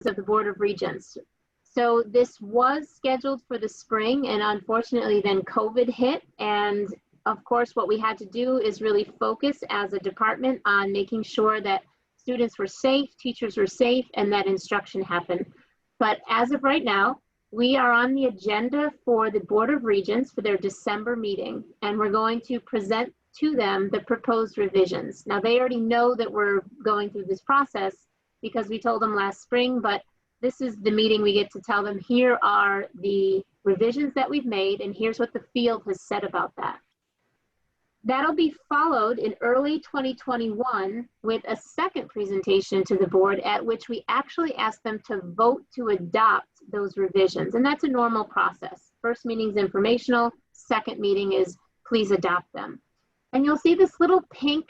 of the Board of Regents. So this was scheduled for the spring, and unfortunately then COVID hit. And of course, what we had to do is really focus as a department on making sure that students were safe, teachers were safe, and that instruction happened. But as of right now, we are on the agenda for the Board of Regents for their December meeting, and we're going to present to them the proposed revisions. Now, they already know that we're going through this process because we told them last spring, but this is the meeting we get to tell them, here are the revisions that we've made, and here's what the field has said about that. That'll be followed in early 2021 with a second presentation to the board at which we actually ask them to vote to adopt those revisions. And that's a normal process. First meeting is informational, second meeting is please adopt them. And you'll see this little pink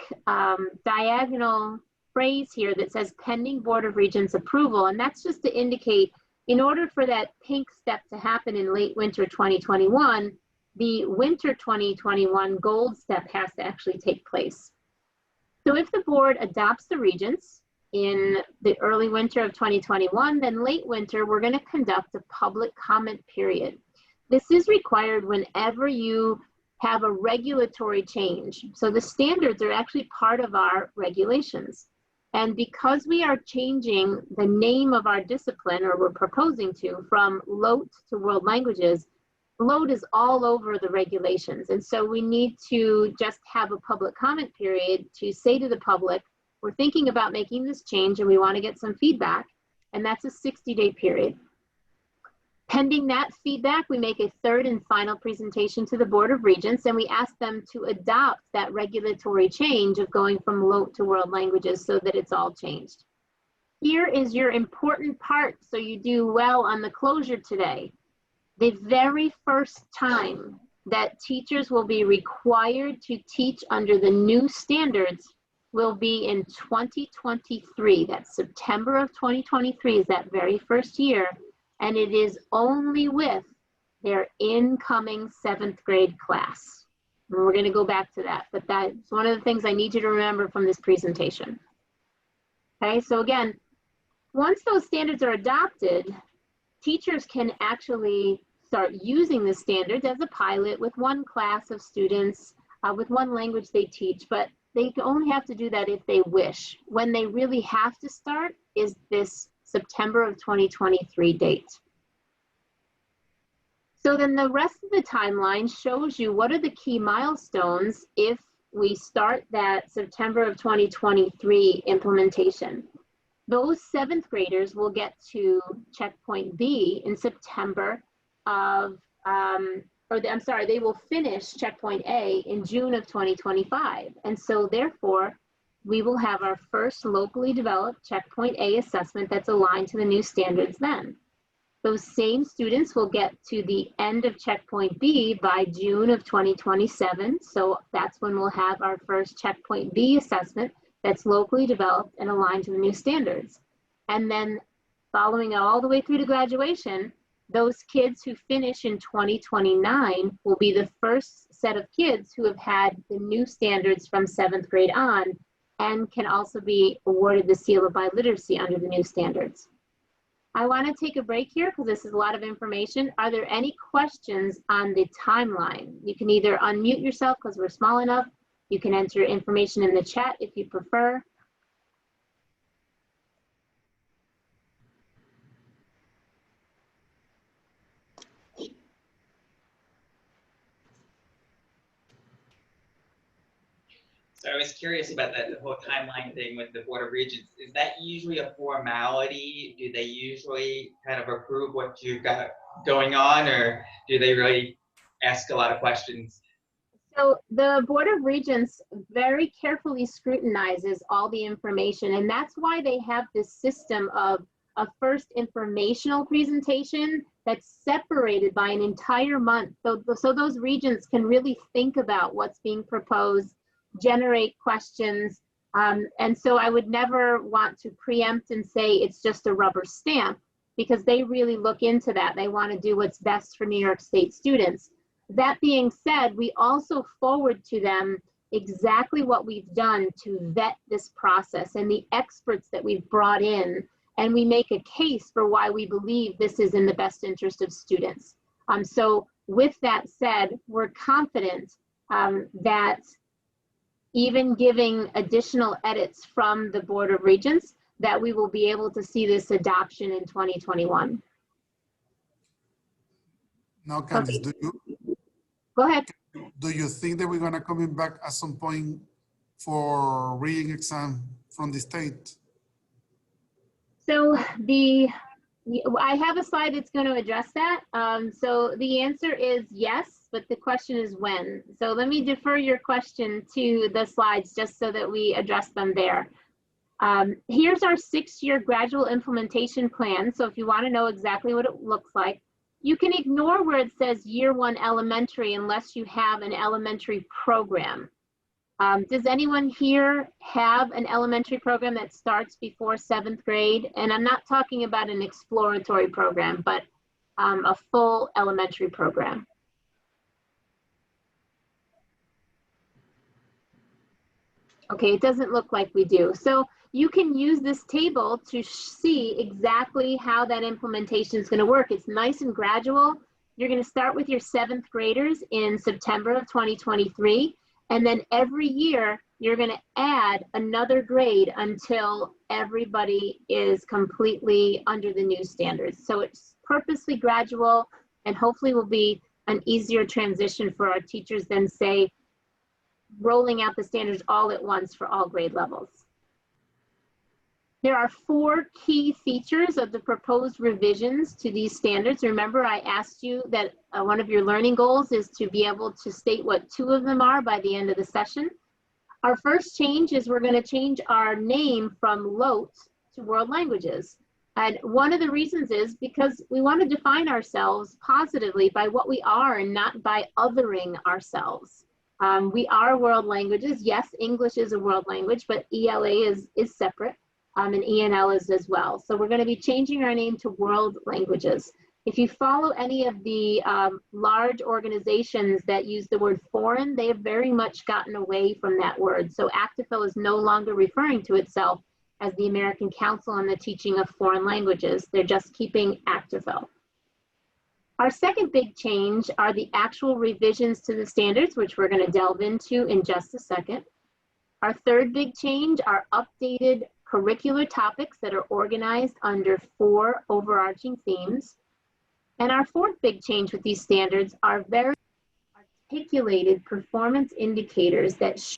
diagonal phrase here that says pending Board of Regents approval. And that's just to indicate in order for that pink step to happen in late winter 2021, the winter 2021 gold step has to actually take place. So if the board adopts the regents in the early winter of 2021, then late winter, we're going to conduct a public comment period. This is required whenever you have a regulatory change. So the standards are actually part of our regulations. And because we are changing the name of our discipline, or we're proposing to, from LOTE to World Languages, LOTE is all over the regulations. And so we need to just have a public comment period to say to the public, we're thinking about making this change and we want to get some feedback. And that's a 60-day period. Pending that feedback, we make a third and final presentation to the Board of Regents, and we ask them to adopt that regulatory change of going from LOTE to World Languages so that it's all changed. Here is your important part so you do well on the closure today. The very first time that teachers will be required to teach under the new standards will be in 2023. That's September of 2023 is that very first year. And it is only with their incoming 7th grade class. And we're going to go back to that, but that's one of the things I need you to remember from this presentation. Okay, so again, once those standards are adopted, teachers can actually start using the standards as a pilot with one class of students, with one language they teach, but they only have to do that if they wish. When they really have to start is this September of 2023 date. So then the rest of the timeline shows you what are the key milestones if we start that September of 2023 implementation. Those 7th graders will get to checkpoint B in September of, they will finish checkpoint A in June of 2025. And so therefore, we will have our first locally developed checkpoint A assessment that's aligned to the new standards then. Those same students will get to the end of checkpoint B by June of 2027. So that's when we'll have our first checkpoint B assessment that's locally developed and aligned to the new standards. And then following all the way through to graduation, those kids who finish in 2029 will be the first set of kids who have had the new standards from 7th grade on and can also be awarded the seal of biliteracy under the new standards. I want to take a break here because this is a lot of information. Are there any questions on the timeline? You can either unmute yourself because we're small enough. You can enter information in the chat if you prefer. So I was curious about that, the whole timeline thing with the Board of Regents. Is that usually a formality? Do they usually kind of approve what you've got going on, or do they really ask a lot of questions? So the Board of Regents very carefully scrutinizes all the information, and that's why they have this system of a first informational presentation that's separated by an entire month. So those regents can really think about what's being proposed, generate questions. And so I would never want to preempt and say it's just a rubber stamp, because they really look into that. They want to do what's best for New York State students. That being said, we also forward to them exactly what we've done to vet this process and the experts that we've brought in and we make a case for why we believe this is in the best interest of students. So with that said, we're confident that even giving additional edits from the Board of Regents, that we will be able to see this adoption in 2021. Now, Candace, Okay. do Go ahead. you think that we're gonna coming back at some point for reading exam from the state? So I have a slide that's going to address that. So the answer is yes, but the question is when. So let me defer your question to the slides just so that we address them there. Here's our 6-year gradual implementation plan. So if you want to know exactly what it looks like, you can ignore where it says year 1 elementary unless you have an elementary program. Does anyone here have an elementary program that starts before 7th grade? And I'm not talking about an exploratory program, but a full elementary program. Okay, it doesn't look like we do. So you can use this table to see exactly how that implementation is going to work. It's nice and gradual. You're going to start with your 7th graders in September of 2023. And then every year, you're going to add another grade until everybody is completely under the new standards. So it's purposely gradual and hopefully will be an easier transition for our teachers than, say, rolling out the standards all at once for all grade levels. There are 4 key features of the proposed revisions to these standards. Remember, I asked you that one of your learning goals is to be able to state what 2 of them are by the end of the session. Our first change is we're going to change our name from LOTE to World Languages. And one of the reasons is because we want to define ourselves positively by what we are and not by othering ourselves. We are world languages. Yes, English is a world language, but ELA is separate. And ENL is as well. So we're going to be changing our name to World Languages. If you follow any of the large organizations that use the word foreign, they have very much gotten away from that word. So ACTFL is no longer referring to itself as the American Council on the Teaching of Foreign Languages. They're just keeping ACTFL. Our second big change are the actual revisions to the standards, which we're going to delve into in just a second. Our third big change are updated curricular topics that are organized under 4 overarching themes. And our fourth big change with these standards are very articulated performance indicators that show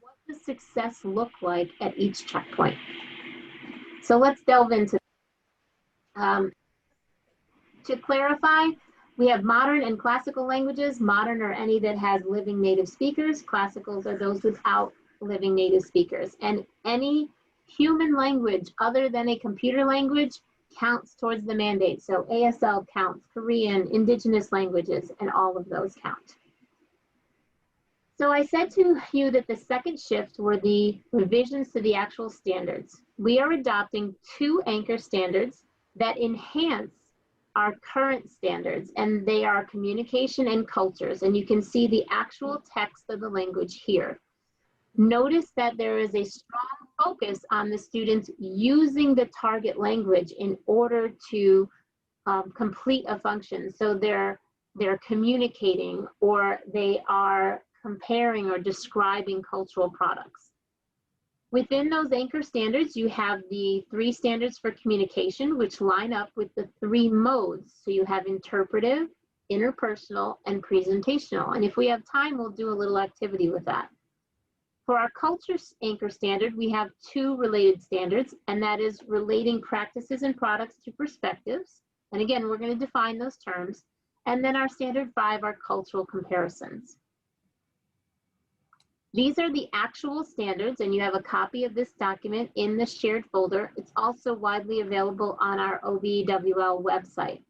what the success look like at each checkpoint. So let's delve into to clarify, we have modern and classical languages. Modern are any that has living native speakers. Classicals are those without living native speakers. And any human language other than a computer language counts towards the mandate. So ASL counts, Korean, indigenous languages, and all of those count. So I said to you that the second shift were the revisions to the actual standards. We are adopting 2 anchor standards that enhance our current standards, and they are communication and cultures. And you can see the actual text of the language here. Notice that there is a strong focus on the students using the target language in order to complete a function. So they're communicating, or they are comparing or describing cultural products. Within those anchor standards, you have the 3 standards for communication, which line up with the 3 modes. So you have interpretive, interpersonal, and presentational. And if we have time, we'll do a little activity with that. For our culture anchor standard, we have 2 related standards, and that is relating practices and products to perspectives. And again, we're going to define those terms. And then our standard 5 are cultural comparisons. These are the actual standards, and you have a copy of this document in the shared folder. It's also widely available on our OBWL website.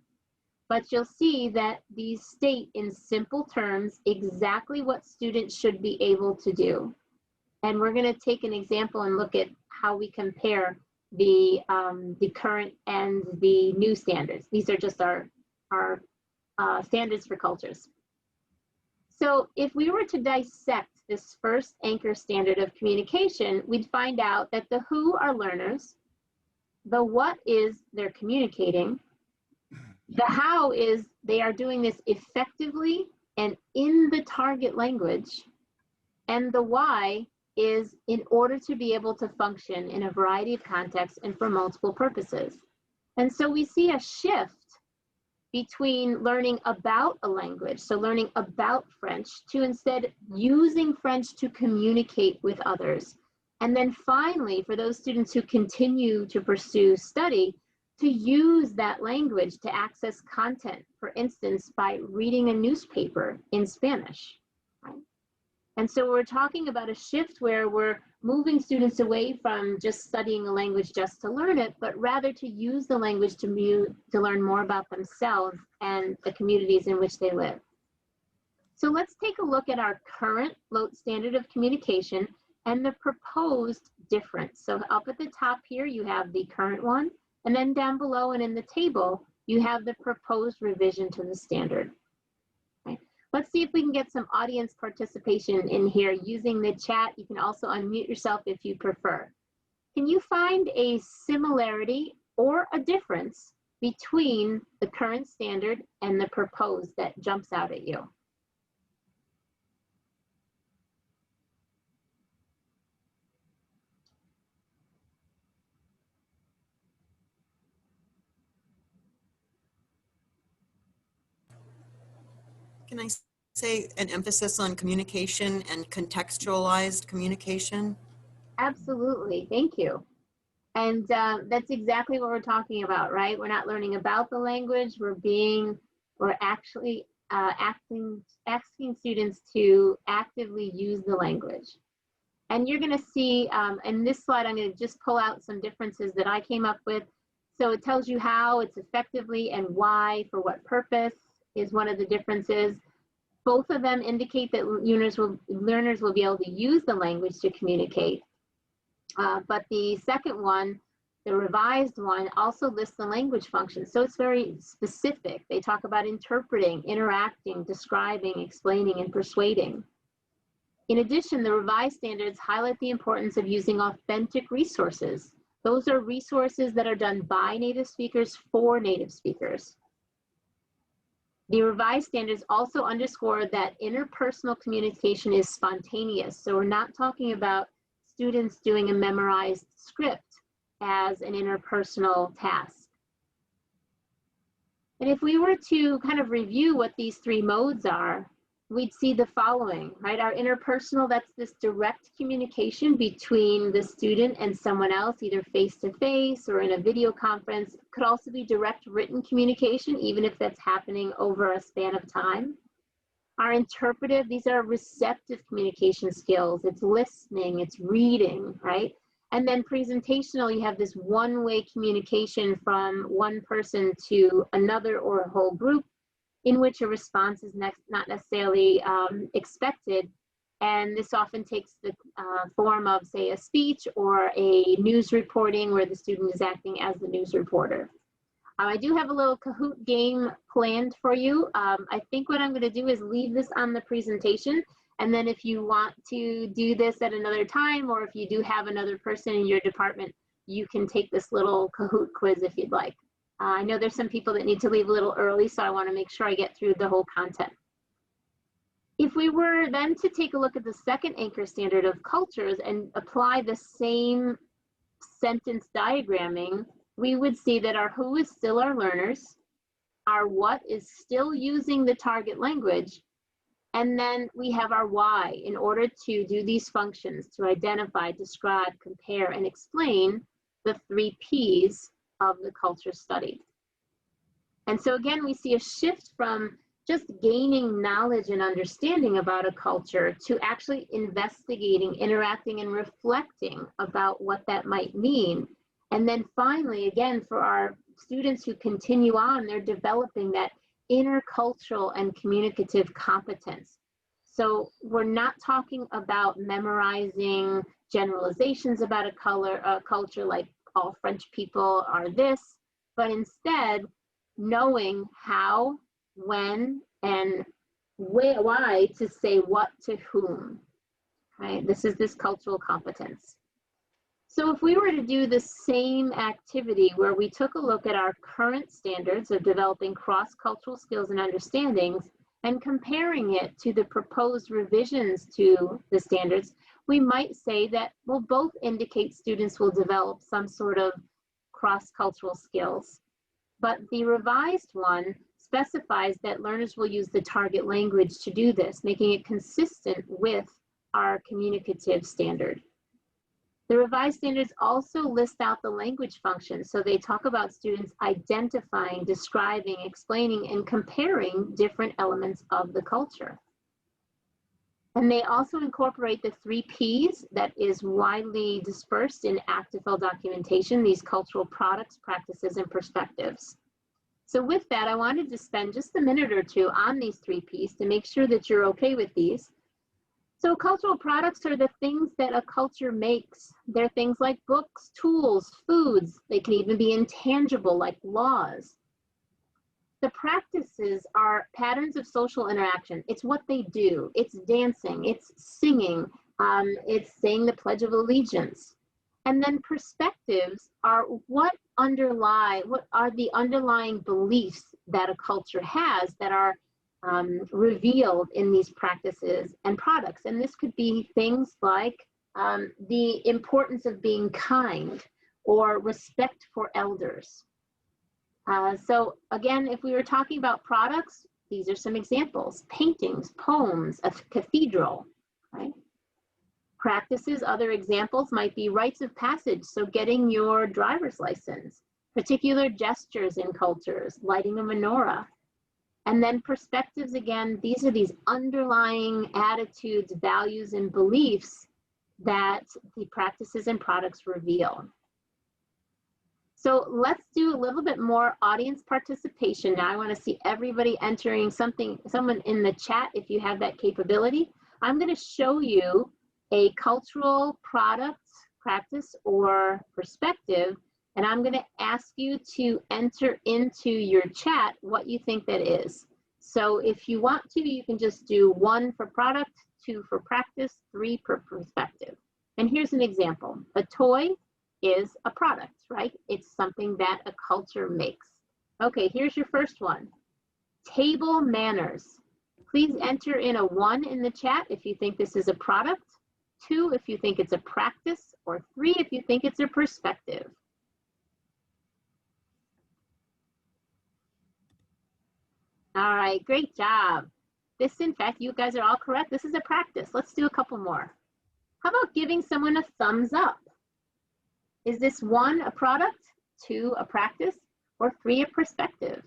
But you'll see that these state in simple terms exactly what students should be able to do. And we're going to take an example and look at how we compare the current and the new standards. These are just our standards for cultures. So if we were to dissect this first anchor standard of communication, we'd find out that the who are learners, The what is they're communicating. The how is they are doing this effectively and in the target language. And the why is in order to be able to function in a variety of contexts and for multiple purposes. And so we see a shift between learning about a language, so learning about French, to instead using French to communicate with others. And then finally, for those students who continue to pursue study, to use that language to access content, for instance, by reading a newspaper in Spanish. Right? And so we're talking about a shift where we're moving students away from just studying a language just to learn it, but rather to use the language to learn more about themselves and the communities in which they live. So let's take a look at our current LOTE standard of communication and the proposed difference. So up at the top here, you have the current one, and then down below and in the table, you have the proposed revision to the standard. Okay. Let's see if we can get some audience participation in here using the chat. You can also unmute yourself if you prefer. Can you find a similarity or a difference between the current standard and the proposed that jumps out at you? Can I say an emphasis on communication and contextualized communication? Absolutely, thank you. And that's exactly what we're talking about, right? We're not learning about the language, we're actually asking students to actively use the language. And you're gonna see, in this slide, I'm gonna just pull out some differences that I came up with. So it tells you how it's effectively and why, for what purpose is one of the differences. Both of them indicate that learners will be able to use the language to communicate. But the second one, the revised one, also lists the language functions. So it's very specific. They talk about interpreting, interacting, describing, explaining, and persuading. In addition, the revised standards highlight the importance of using authentic resources. Those are resources that are done by native speakers for native speakers. The revised standards also underscore that interpersonal communication is spontaneous. So we're not talking about students doing a memorized script as an interpersonal task. And if we were to kind of review what these three modes are, we'd see the following, right? Our interpersonal, that's this direct communication between the student and someone else, either face-to-face or in a video conference. It could also be direct written communication, even if that's happening over a span of time. Our interpretive, these are receptive communication skills. It's listening, it's reading, right? And then presentational, you have this one-way communication from one person to another or a whole group, in which a response is not necessarily expected. And this often takes the form of, say, a speech or a news reporting where the student is acting as the news reporter. I do have a little Kahoot game planned for you. I think what I'm going to do is leave this on the presentation. And then if you want to do this at another time, or if you do have another person in your department, you can take this little Kahoot quiz if you'd like. I know there's some people that need to leave a little early, so I want to make sure I get through the whole content. If we were then to take a look at the second anchor standard of cultures and apply the same sentence diagramming, we would see that our who is still our learners, our what is still using the target language, and then we have our why in order to do these functions, to identify, describe, compare, and explain the 3 Ps of the culture studied. And so again, we see a shift from just gaining knowledge and understanding about a culture to actually investigating, interacting, and reflecting about what that might mean. And then finally, again, for our students who continue on, they're developing that intercultural and communicative competence. So we're not talking about memorizing generalizations about a culture like all French people are this, but instead knowing how, when, and why to say what to whom. Right? This is this cultural competence. So if we were to do the same activity where we took a look at our current standards of developing cross-cultural skills and understandings and comparing it to the proposed revisions to the standards, we might say that, well, both indicate students will develop some sort of cross-cultural skills. But the revised one specifies that learners will use the target language to do this, making it consistent with our communicative standard. The revised standards also list out the language functions. So they talk about students identifying, describing, explaining, and comparing different elements of the culture. And they also incorporate the 3 Ps that is widely dispersed in ACTFL documentation, these cultural products, practices, and perspectives. So with that, I wanted to spend just a minute or two on these 3 Ps to make sure that you're okay with these. So cultural products are the things that a culture makes. They're things like books, tools, foods. They can even be intangible like laws. The practices are patterns of social interaction. It's what they do. It's dancing, it's singing, it's saying the Pledge of Allegiance. And then perspectives are what are the underlying beliefs that a culture has that are revealed in these practices and products. And this could be things like the importance of being kind or respect for elders. So again, if we were talking about products, these are some examples: paintings, poems, a cathedral, right? Practices, other examples might be rites of passage, so getting your driver's license, particular gestures in cultures, lighting a menorah. And then perspectives, again, these are these underlying attitudes, values, and beliefs that the practices and products reveal. So let's do a little bit more audience participation now. I want to see everybody entering someone in the chat if you have that capability. I'm going to show you a cultural product, practice, or perspective, and I'm going to ask you to enter into your chat what you think that is. So if you want to, you can just do 1 for product, 2 for practice, 3 for perspective. And here's an example. A toy is a product, right? It's something that a culture makes. Okay, here's your first one. Table manners. Please enter in a 1 in the chat if you think this is a product, 2 if you think it's a practice, or 3 if you think it's a perspective. All right, great job. This, in fact, you guys are all correct. This is a practice. Let's do a couple more. How about giving someone a thumbs up? Is this 1 a product, 2 a practice, or 3 a perspective?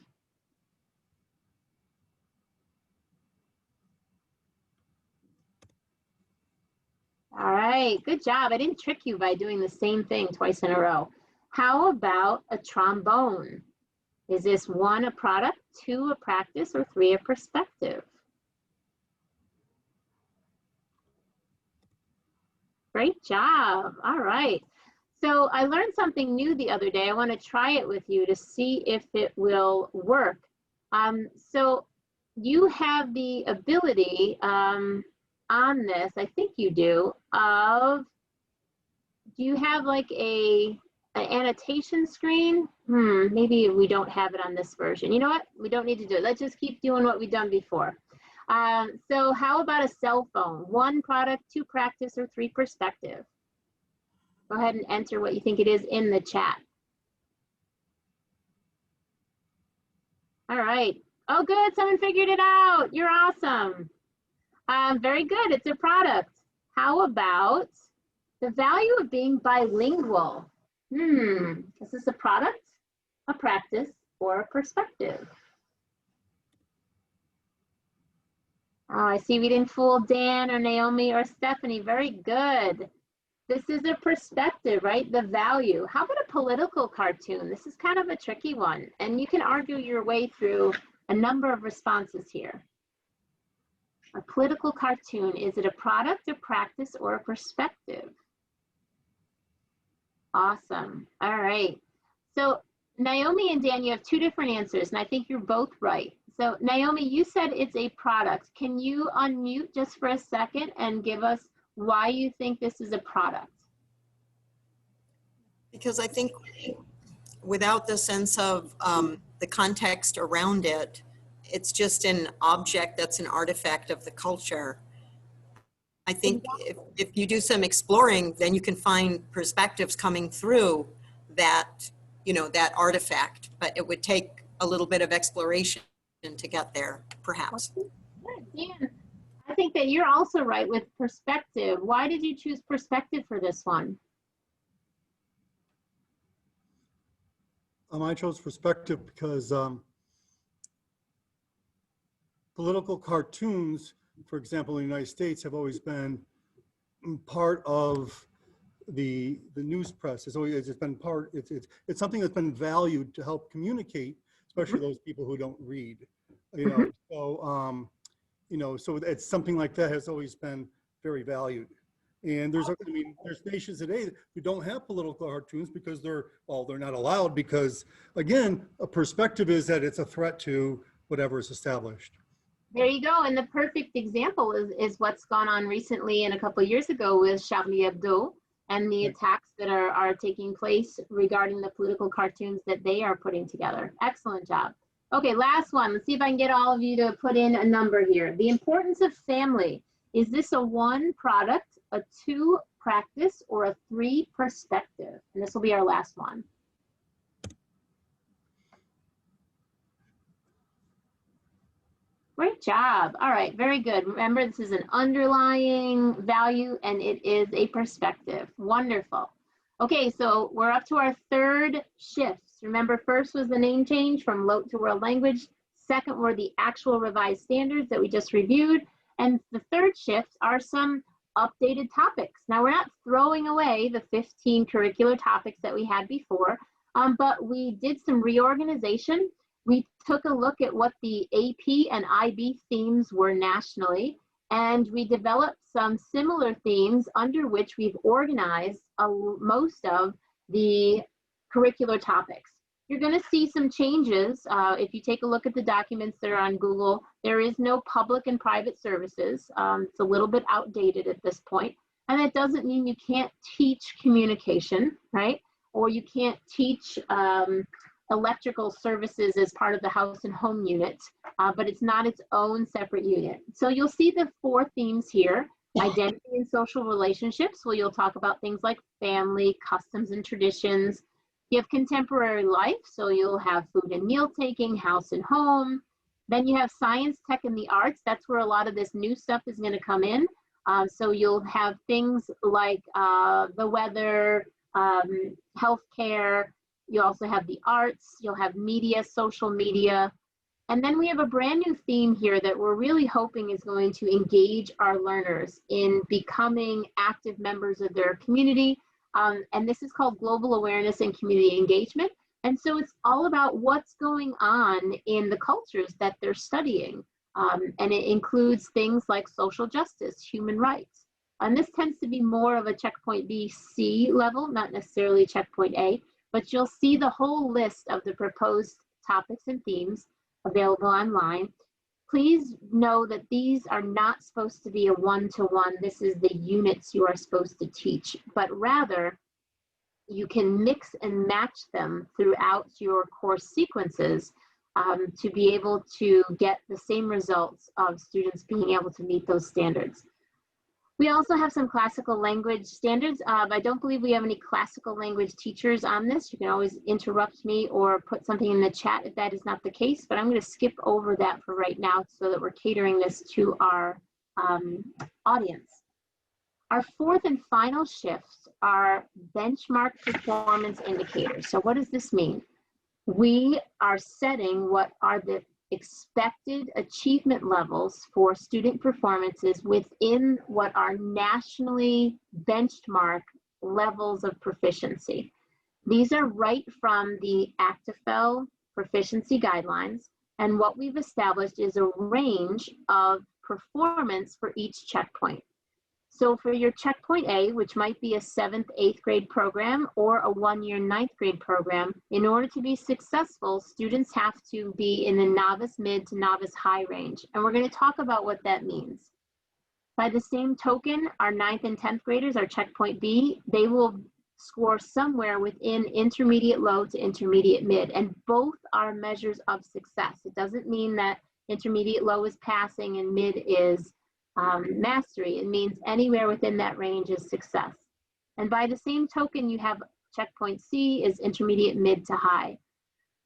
All right, good job. I didn't trick you by doing the same thing twice in a row. How about a trombone? Is this 1 a product, 2 a practice, or 3 a perspective? Great job. All right. So I learned something new the other day. I want to try it with you to see if it will work. So you have the ability on this, I think you do you have like an annotation screen? Maybe we don't have it on this version. You know what? We don't need to do it. Let's just keep doing what we've done before. So how about a cell phone? 1 product, 2 practice, or 3 perspective? Go ahead and enter what you think it is in the chat. All right. Oh, good. Someone figured it out. You're awesome. Very good. It's a product. How about the value of being bilingual? Is this a product, a practice, or a perspective? Oh, I see we didn't fool Dan or Naomi or Stephanie. Very good. This is a perspective, right? The value. How about a political cartoon? This is kind of a tricky one, and you can argue your way through a number of responses here. A political cartoon, is it a product, a practice, or a perspective? Awesome. All right. So Naomi and Dan, you have 2 different answers, and I think you're both right. So Naomi, you said it's a product. Can you unmute just for a second and give us why you think this is a product? Because I think without the sense of the context around it, it's just an object that's an artifact of the culture. I think if you do some exploring, then you can find perspectives coming through that, you know, that artifact, but it would take a little bit of exploration to get there, perhaps. Dan, I think that you're also right with perspective. Why did you choose perspective for this one? I chose perspective because political cartoons, for example, in the United States, have always been part of the news press. It's been part. It's something that's been valued to help communicate, especially those people who don't read. You know, so you know, so it's something like that has always been very valued. And there's nations today who don't have political cartoons because they're not allowed, because again, a perspective is that it's a threat to whatever is established. There you go. And the perfect example is what's gone on recently and a couple of years ago with Charlie Hebdo and the attacks that are taking place regarding the political cartoons that they are putting together. Excellent job. Okay, last one. Let's see if I can get all of you to put in a number here. The importance of family. Is this a 1 product, a 2 practice, or a 3 perspective? And this will be our last one. Great job. All right, very good. Remember, this is an underlying value and it is a perspective. Wonderful. Okay, so we're up to our 3rd shifts. Remember, first was the name change from LOTE to world language. Second were the actual revised standards that we just reviewed. And the 3rd shift are some updated topics. Now, we're not throwing away the 15 curricular topics that we had before, but we did some reorganization. We took a look at what the AP and IB themes were nationally, and we developed some similar themes under which we've organized most of the curricular topics. You're going to see some changes. If you take a look at the documents that are on Google, there is no public and private services. It's a little bit outdated at this point. And that doesn't mean you can't teach communication, right? Or you can't teach electrical services as part of the house and home unit, but it's not its own separate unit. So you'll see the 4 themes here: identity and social relationships, where you'll talk about things like family, customs and traditions. You have contemporary life, so you'll have food and meal taking, house and home. Then you have science, tech, and the arts. That's where a lot of this new stuff is going to come in. So you'll have things like the weather, healthcare. You also have the arts. You'll have media, social media. And then we have a brand new theme here that we're really hoping is going to engage our learners in becoming active members of their community. And this is called Global Awareness and Community Engagement. And so it's all about what's going on in the cultures that they're studying. And it includes things like social justice, human rights. And this tends to be more of a checkpoint B, C level, not necessarily checkpoint A, but you'll see the whole list of the proposed topics and themes available online. Please know that these are not supposed to be a one-to-one. This is the units you are supposed to teach, but rather you can mix and match them throughout your course sequences to be able to get the same results of students being able to meet those standards. We also have some classical language standards. I don't believe we have any classical language teachers on this. You can always interrupt me or put something in the chat if that is not the case, but I'm going to skip over that for right now so that we're catering this to our audience. Our 4th and final shifts are benchmark performance indicators. So what does this mean? We are setting what are the expected achievement levels for student performances within what are nationally benchmark levels of proficiency. These are right from the ACTFL proficiency guidelines, and what we've established is a range of performance for each checkpoint. So for your checkpoint A, which might be a 7th, 8th grade program or a 1-year 9th grade program, in order to be successful, students have to be in the novice mid to novice high range. And we're going to talk about what that means. By the same token, our 9th and 10th graders, our checkpoint B, they will score somewhere within intermediate low to intermediate mid, and both are measures of success. It doesn't mean that intermediate low is passing and mid is mastery. It means anywhere within that range is success. And by the same token, you have checkpoint C is intermediate mid to high.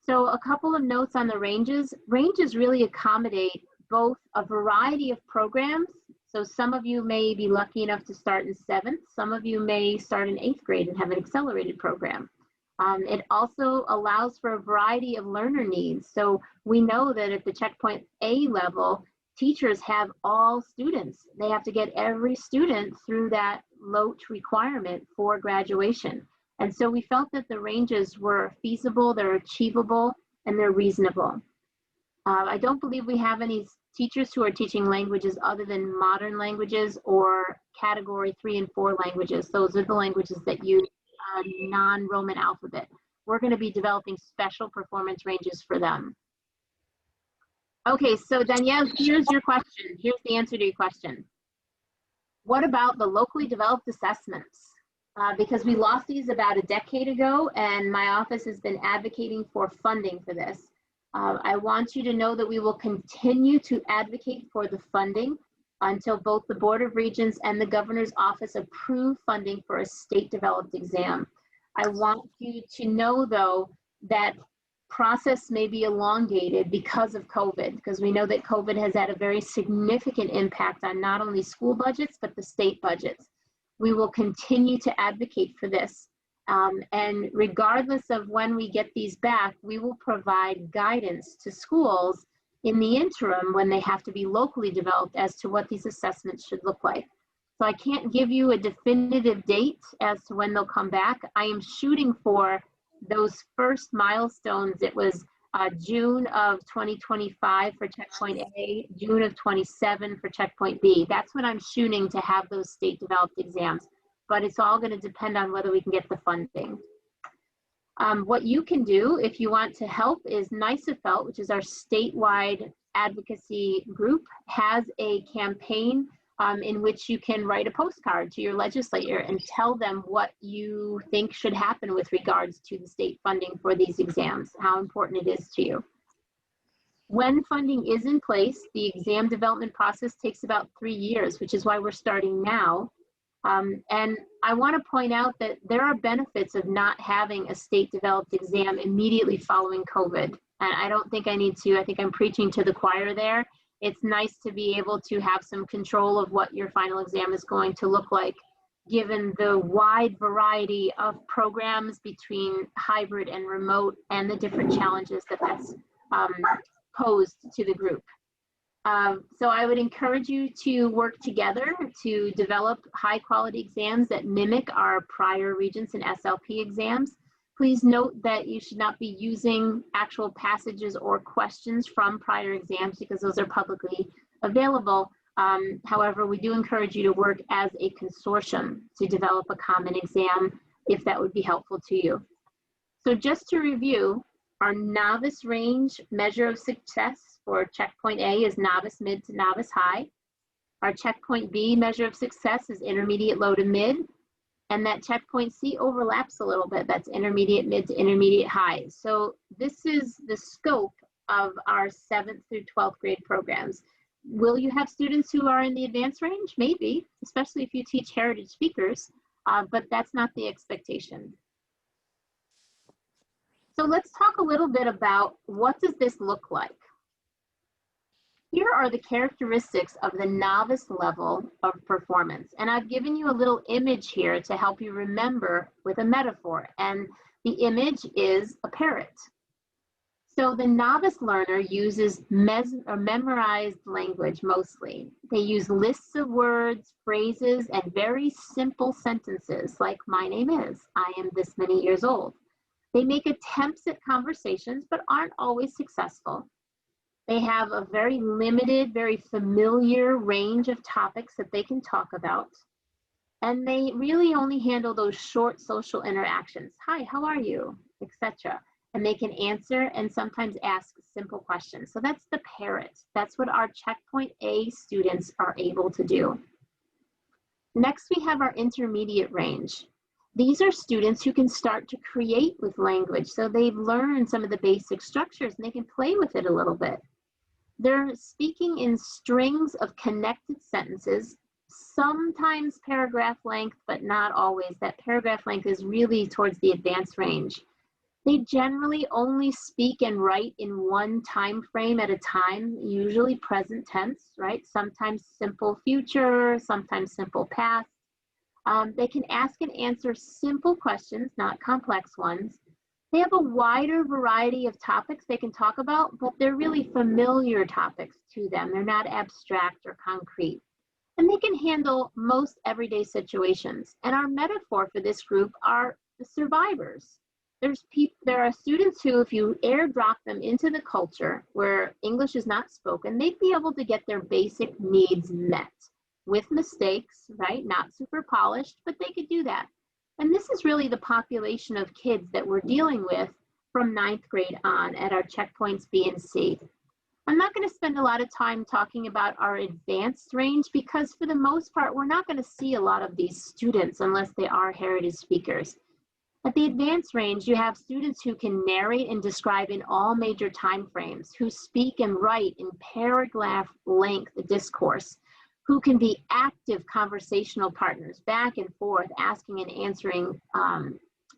So a couple of notes on the ranges. Ranges really accommodate both a variety of programs. So some of you may be lucky enough to start in 7th. Some of you may start in 8th grade and have an accelerated program. It also allows for a variety of learner needs. So we know that at the checkpoint A level, teachers have all students. They have to get every student through that LOTE requirement for graduation. And so we felt that the ranges were feasible, they're achievable, and they're reasonable. I don't believe we have any teachers who are teaching languages other than modern languages or category 3 and 4 languages. Those are the languages that use non-Roman alphabet. We're going to be developing special performance ranges for them. Okay, so Danielle, here's your question. Here's the answer to your question. What about the locally developed assessments? Because we lost these about a decade ago, and my office has been advocating for funding for this. I want you to know that we will continue to advocate for the funding until both the Board of Regents and the Governor's Office approve funding for a state-developed exam. I want you to know, though, that process may be elongated because of COVID, because we know that COVID has had a very significant impact on not only school budgets, but the state budgets. We will continue to advocate for this. And regardless of when we get these back, we will provide guidance to schools in the interim when they have to be locally developed as to what these assessments should look like. So I can't give you a definitive date as to when they'll come back. I am shooting for those first milestones. It was June of 2025 for checkpoint A, June of 27 for checkpoint B. That's when I'm shooting to have those state developed exams, but it's all going to depend on whether we can get the funding. What you can do if you want to help is NYSAFELT, which is our statewide advocacy group, has a campaign in which you can write a postcard to your legislator and tell them what you think should happen with regards to the state funding for these exams, how important it is to you. When funding is in place, the exam development process takes about 3 years, which is why we're starting now. And I want to point out that there are benefits of not having a state developed exam immediately following COVID. And I don't think I need to, I think I'm preaching to the choir there. It's nice to be able to have some control of what your final exam is going to look like, given the wide variety of programs between hybrid and remote and the different challenges that that's posed to the group. So I would encourage you to work together to develop high quality exams that mimic our prior Regents and SLP exams. Please note that you should not be using actual passages or questions from prior exams because those are publicly available. However, we do encourage you to work as a consortium to develop a common exam if that would be helpful to you. So just to review, our novice range measure of success for checkpoint A is novice mid to novice high. Our checkpoint B measure of success is intermediate low to mid. And that checkpoint C overlaps a little bit. That's intermediate mid to intermediate high. So this is the scope of our 7th through 12th grade programs. Will you have students who are in the advanced range? Maybe, especially if you teach heritage speakers, but that's not the expectation. So let's talk a little bit about what does this look like? Here are the characteristics of the novice level of performance. And I've given you a little image here to help you remember with a metaphor. And the image is a parrot. So the novice learner uses memorized language mostly. They use lists of words, phrases, and very simple sentences like, my name is, I am this many years old. They make attempts at conversations, but aren't always successful. They have a very limited, very familiar range of topics that they can talk about. And they really only handle those short social interactions. Hi, how are you? Etc. And they can answer and sometimes ask simple questions. So that's the parrot. That's what our checkpoint A students are able to do. Next, we have our intermediate range. These are students who can start to create with language. So they've learned some of the basic structures and they can play with it a little bit. They're speaking in strings of connected sentences, sometimes paragraph length, but not always. That paragraph length is really towards the advanced range. They generally only speak and write in one time frame at a time, usually present tense, right? Sometimes simple future, sometimes simple past. They can ask and answer simple questions, not complex ones. They have a wider variety of topics they can talk about, but they're really familiar topics to them. They're not abstract or concrete. And they can handle most everyday situations. And our metaphor for this group are the survivors. There are students who, if you airdrop them into the culture where English is not spoken, they'd be able to get their basic needs met with mistakes, right? Not super polished, but they could do that. And this is really the population of kids that we're dealing with from 9th grade on at our checkpoints B and C. I'm not going to spend a lot of time talking about our advanced range because for the most part, we're not going to see a lot of these students unless they are heritage speakers. At the advanced range, you have students who can narrate and describe in all major time frames, who speak and write in paragraph length discourse, who can be active conversational partners, back and forth, asking and answering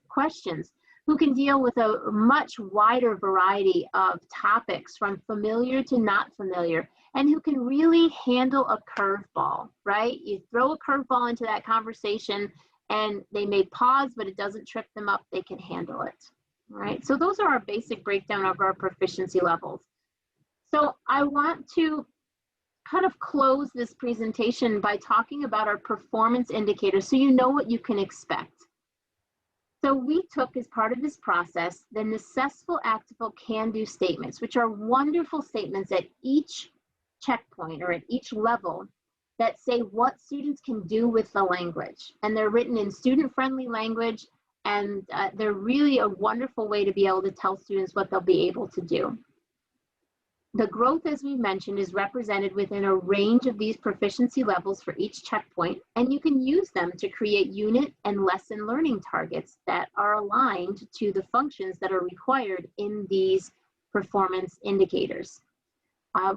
questions, who can deal with a much wider variety of topics from familiar to not familiar, and who can really handle a curveball, right? You throw a curveball into that conversation and they may pause, but it doesn't trip them up, they can handle it, right? So those are our basic breakdown of our proficiency levels. So I want to kind of close this presentation by talking about our performance indicators so you know what you can expect. So we took, as part of this process, the necessful, actable, can-do statements, which are wonderful statements at each checkpoint or at each level that say what students can do with the language. And they're written in student-friendly language, and they're really a wonderful way to be able to tell students what they'll be able to do. The growth, as we mentioned, is represented within a range of these proficiency levels for each checkpoint, and you can use them to create unit and lesson learning targets that are aligned to the functions that are required in these performance indicators.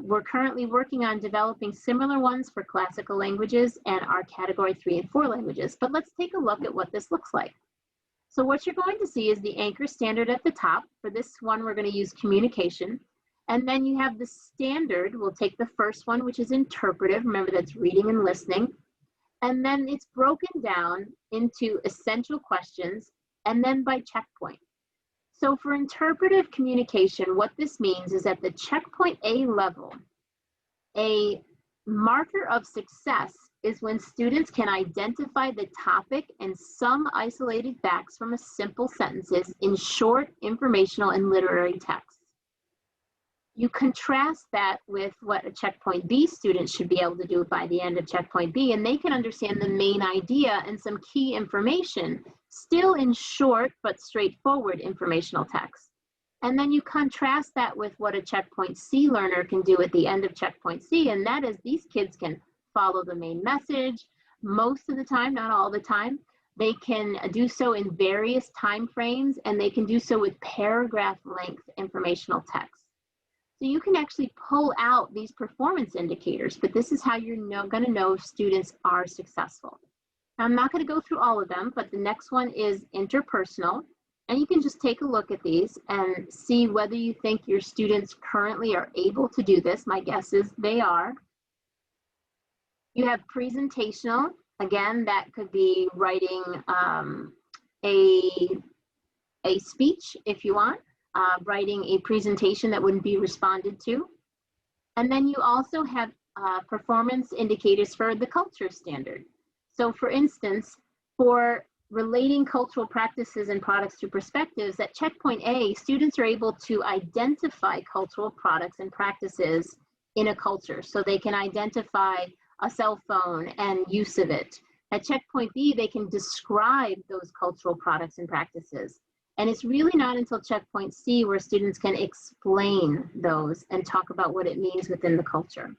We're currently working on developing similar ones for classical languages and our category 3 and 4 languages, but let's take a look at what this looks like. So what you're going to see is the anchor standard at the top. For this one, we're going to use communication. And then you have the standard. We'll take the first one, which is interpretive. Remember, that's reading and listening. And then it's broken down into essential questions and then by checkpoint. So for interpretive communication, what this means is at the checkpoint A level, a marker of success is when students can identify the topic and some isolated facts from a simple sentences in short informational and literary text. You contrast that with what a checkpoint B student should be able to do by the end of checkpoint B, and they can understand the main idea and some key information still in short but straightforward informational text. And then you contrast that with what a checkpoint C learner can do at the end of checkpoint C, and that is these kids can follow the main message most of the time, not all the time. They can do so in various time frames, and they can do so with paragraph length informational text. So you can actually pull out these performance indicators, but this is how you're going to know if students are successful. Now, I'm not going to go through all of them, but the next one is interpersonal. And you can just take a look at these and see whether you think your students currently are able to do this. My guess is they are. You have presentational. Again, that could be writing a speech if you want. Writing a presentation that wouldn't be responded to. And then you also have performance indicators for the culture standard. So for instance, for relating cultural practices and products to perspectives, at checkpoint A, students are able to identify cultural products and practices in a culture. So they can identify a cell phone and use of it. At checkpoint B, they can describe those cultural products and practices. And it's really not until checkpoint C where students can explain those and talk about what it means within the culture.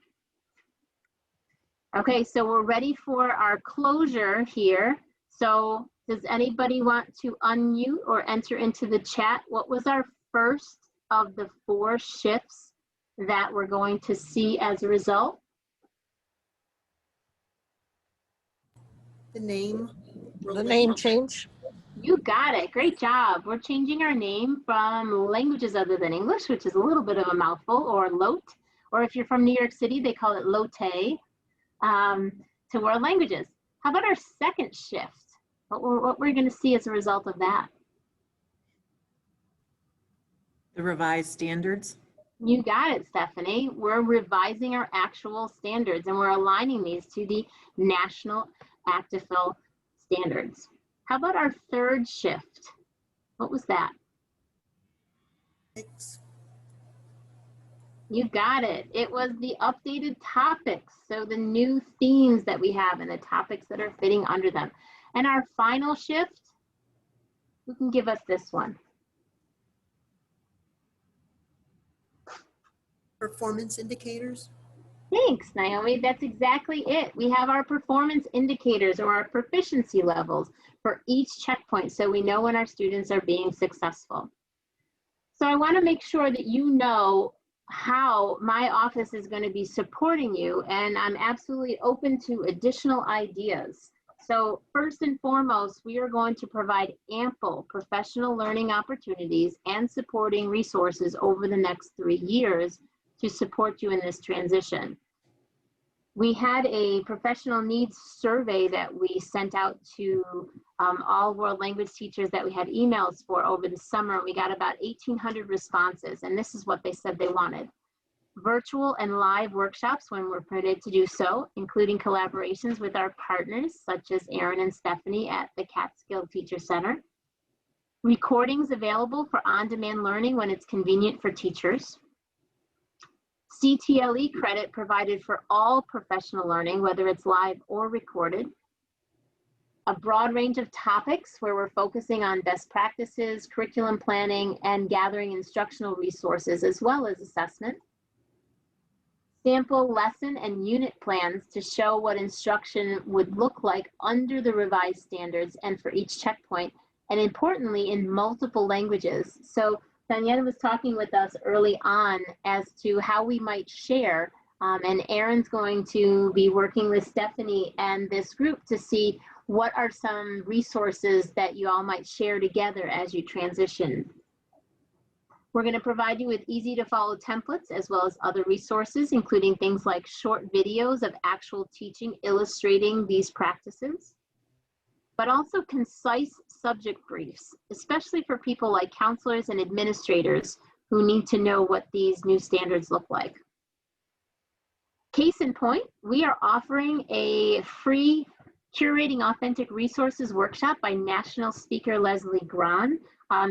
Okay, so we're ready for our closure here. So Does anybody want to unmute or enter into the chat? What was our first of the 4 shifts that we're going to see as a result? The name. The name change. You got it. Great job. We're changing our name from languages other than English, which is a little bit of a mouthful, or LOTE, or if you're from New York City, they call it LOTE, to world languages. How about our second shift? What we're going to see as a result of that? The revised standards. You got it, Stephanie. We're revising our actual standards and we're aligning these to the national ACTFL standards. How about our third shift? What was that? You got it. It was the updated topics. So the new themes that we have and the topics that are fitting under them. And our final shift, who can give us this one? Performance indicators. Thanks, Naomi. That's exactly it. We have our performance indicators or our proficiency levels for each checkpoint so we know when our students are being successful. So I want to make sure that you know how my office is going to be supporting you, and I'm absolutely open to additional ideas. So first and foremost, we are going to provide ample professional learning opportunities and supporting resources over the next 3 years to support you in this transition. We had a professional needs survey that we sent out to all world language teachers that we had emails for over the summer. We got about 1,800 responses, and this is what they said they wanted. Virtual and live workshops when we're permitted to do so, including collaborations with our partners, such as Erin and Stephanie at the Catskill Teacher Center. Recordings available for on-demand learning when it's convenient for teachers. CTLE credit provided for all professional learning, whether it's live or recorded. A broad range of topics where we're focusing on best practices, curriculum planning, and gathering instructional resources, as well as assessment. Sample lesson and unit plans to show what instruction would look like under the revised standards and for each checkpoint, and importantly, in multiple languages. So Daniela was talking with us early on as to how we might share, and Erin's going to be working with Stephanie and this group to see what are some resources that you all might share together as you transition. We're going to provide you with easy to follow templates as well as other resources, including things like short videos of actual teaching illustrating these practices, but also concise subject briefs, especially for people like counselors and administrators who need to know what these new standards look like. Case in point, we are offering a free Curating Authentic Resources workshop by national speaker Leslie Gran.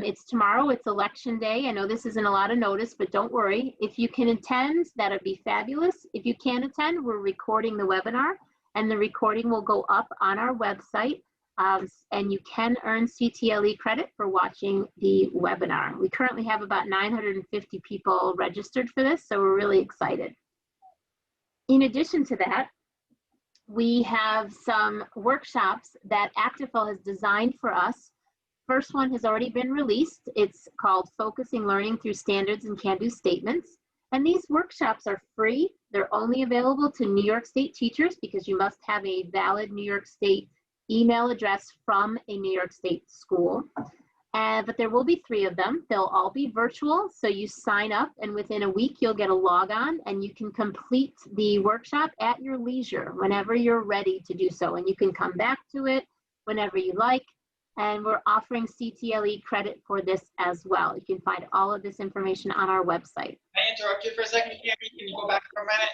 It's tomorrow, it's election day. I know this isn't a lot of notice, but don't worry. If you can attend, that'd be fabulous. If you can't attend, we're recording the webinar and the recording will go up on our website. And you can earn CTLE credit for watching the webinar. We currently have about 950 people registered for this, so we're really excited. In addition to that, we have some workshops that ACTFL has designed for us. First one has already been released. It's called Focusing Learning Through Standards and Can-Do Statements. And these workshops are free. They're only available to New York State teachers because you must have a valid New York State email address from a New York State school. But there will be 3 of them. They'll all be virtual. So you sign up and within a week, you'll get a log on and you can complete the workshop at your leisure whenever you're ready to do so. And you can come back to it whenever you like. And we're offering CTLE credit for this as well. You can find all of this information on our website. Can I interrupt you for a second, Candy? Can you go back for a minute?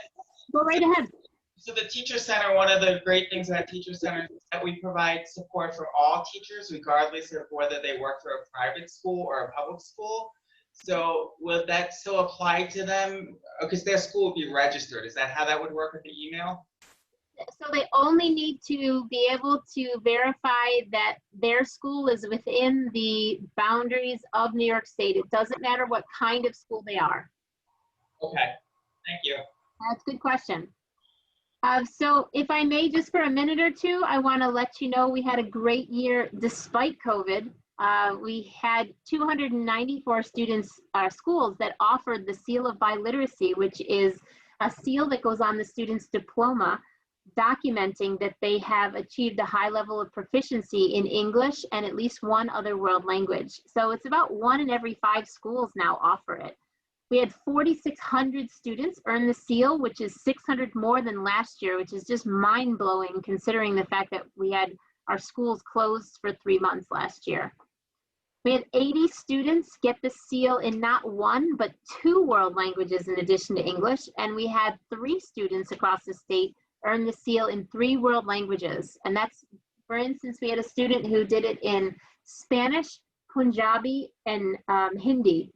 Go right ahead. So the Teacher Center, one of the great things about Teacher Center is that we provide support for all teachers, regardless of whether they work for a private school or a public school. So will that still apply to them? Because their school will be registered. Is that how that would work with the email? So they only need to be able to verify that their school is within the boundaries of New York State. It doesn't matter what kind of school they are. Okay, thank you. That's a good question. So if I may, just for a minute or two, I want to let you know we had a great year despite COVID. We had 294 students, schools that offered the Seal of Biliteracy, which is a seal that goes on the student's diploma, documenting that they have achieved a high level of proficiency in English and at least one other world language. So it's about 1 in every 5 schools now offer it. We had 4,600 students earn the seal, which is 600 more than last year, which is just mind-blowing considering the fact that we had our schools closed for 3 months last year. We had 80 students get the seal in not 1, but 2 world languages in addition to English, and we had 3 students across the state earn the seal in 3 world languages. And that's, for instance, we had a student who did it in Spanish, Punjabi, and Hindi.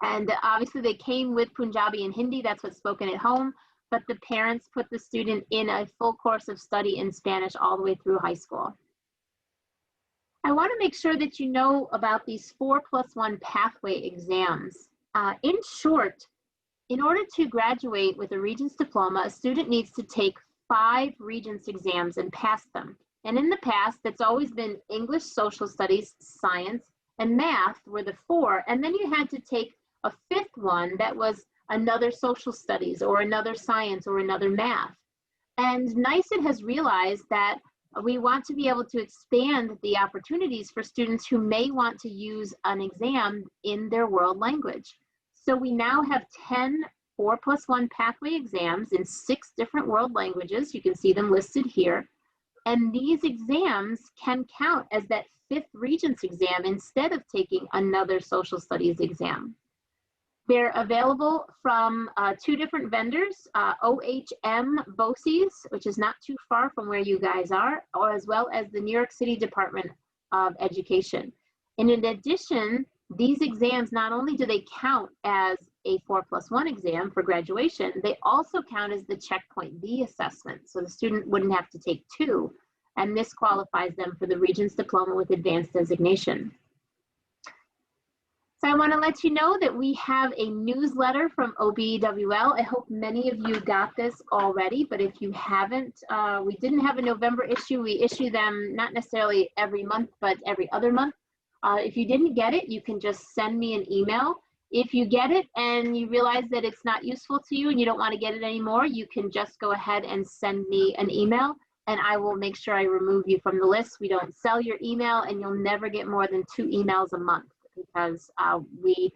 And obviously they came with Punjabi and Hindi, that's what's spoken at home, but the parents put the student in a full course of study in Spanish all the way through high school. I want to make sure that you know about these 4+1 pathway exams. In short, in order to graduate with a Regents diploma, a student needs to take 5 Regents exams and pass them. And in the past, that's always been English, social studies, science, and math were the 4. And then you had to take a 5th one that was another social studies or another science or another math. And NYSET has realized that we want to be able to expand the opportunities for students who may want to use an exam in their world language. So we now have 10 4+1 pathway exams in 6 different world languages. You can see them listed here. And these exams can count as that 5th Regents exam instead of taking another social studies exam. They're available from 2 different vendors, OHM BOCES, which is not too far from where you guys are, or as well as the New York City Department of Education. And in addition, these exams, not only do they count as a 4+1 exam for graduation, they also count as the Checkpoint B assessment. So the student wouldn't have to take 2, and this qualifies them for the Regents Diploma with Advanced Designation. So I want to let you know that we have a newsletter from OBEWL. I hope many of you got this already, but if you haven't, we didn't have a November issue. We issue them not necessarily every month, but every other month. If you didn't get it, you can just send me an email. If you get it and you realize that it's not useful to you and you don't want to get it anymore, you can just go ahead and send me an email and I will make sure I remove you from the list. We don't sell your email and you'll never get more than 2 emails a month because we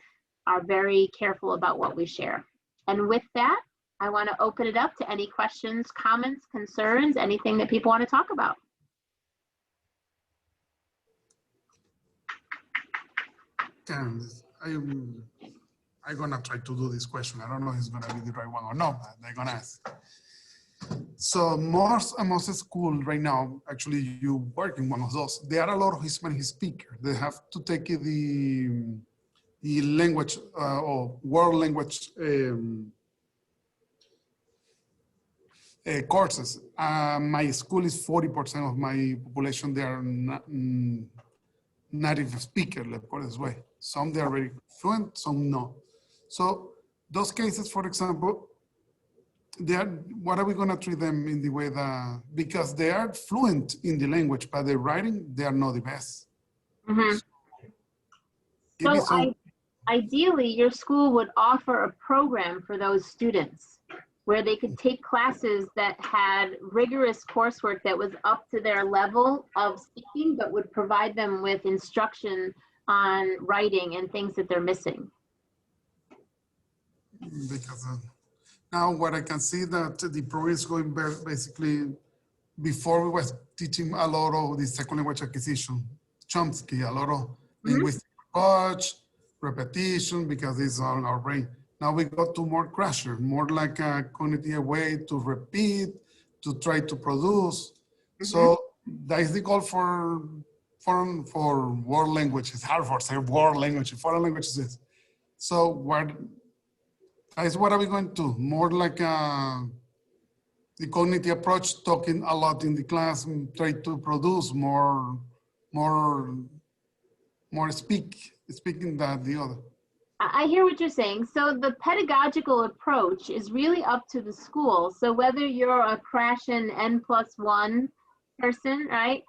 are very careful about what we share. And with that, I want to open it up to any questions, comments, concerns, anything that people want to talk about. Candace, I'm gonna try to do this question. I don't know if it's gonna be the right one or not, but I'm gonna ask. So most schools right now, actually you work in one of those, there are a lot of Hispanic speakers. They have to take the language or world language courses. My school is 40% of my population. They are native speaker, let's put it this way. Some they are very fluent, some no. So those cases, for example, what are we going to treat them in the way that, because they are fluent in the language, but the writing, they are not the best. Mm-hmm. So ideally, your school would offer a program for those students where they could take classes that had rigorous coursework that was up to their level of speaking, but would provide them with instruction on writing and things that they're missing. Because now what I can see that the program is going basically, before we was teaching a lot of the second language acquisition, Chomsky, a lot of linguistic approach, repetition, because it's on our brain. Now we go to more crusher, more like a cognitive way to repeat, to try to produce. So that is the goal for world language. It's hard for say world language, foreign languages. So what are we going to? More like the cognitive approach, talking a lot in the class, and try to produce more speaking than the other. I hear what you're saying. So the pedagogical approach is really up to the school. So whether you're a Krashen N+1 person, right?